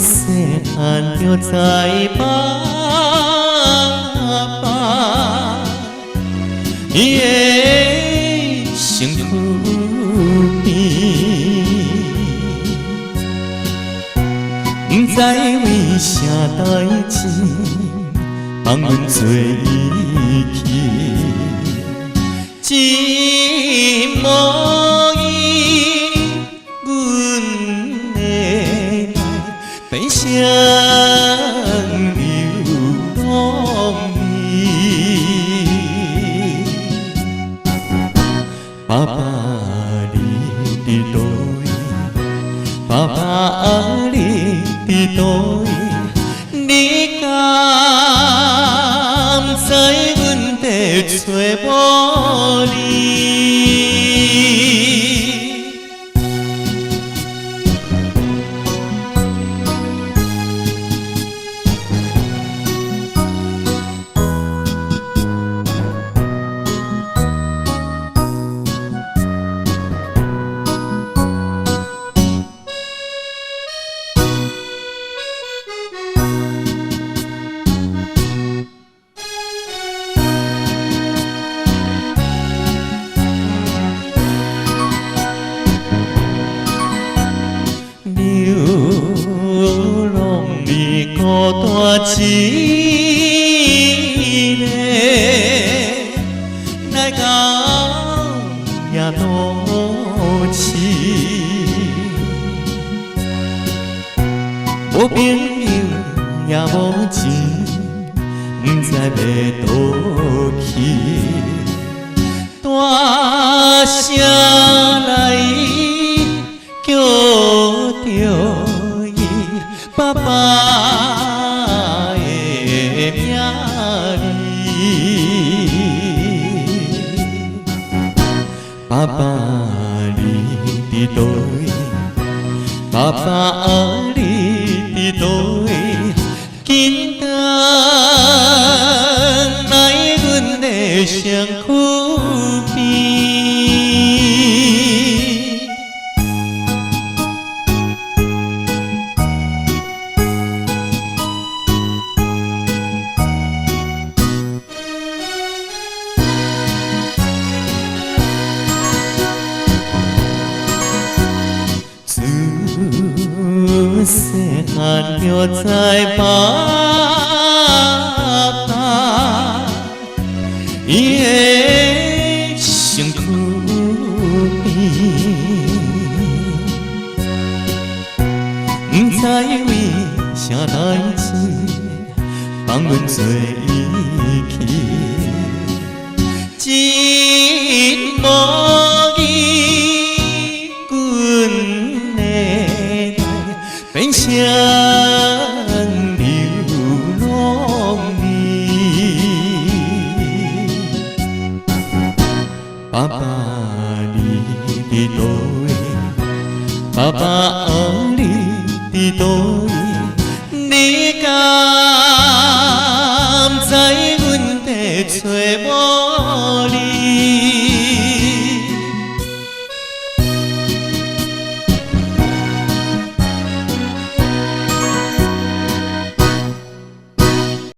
细汉就在爸爸伊的身躯边，毋知为啥代志，放阮做伊去，真无疑阮会来，变成流浪儿。爸爸你伫倒位？爸爸你伫倒位？你敢知阮在找无你？流浪儿孤单一个，来到夜都市，无朋友也无钱，毋知要佗去，大声来叫著伊爸爸的名字。爸爸你伫倒位？爸爸你伫倒位？紧转来阮的身躯边。自细汉就在爸爸伊的身躯边，毋知为啥代志，放阮做伊去，真无疑阮会来，变成流浪儿。爸爸你伫倒位？爸爸你伫倒位？你敢知阮在找无你？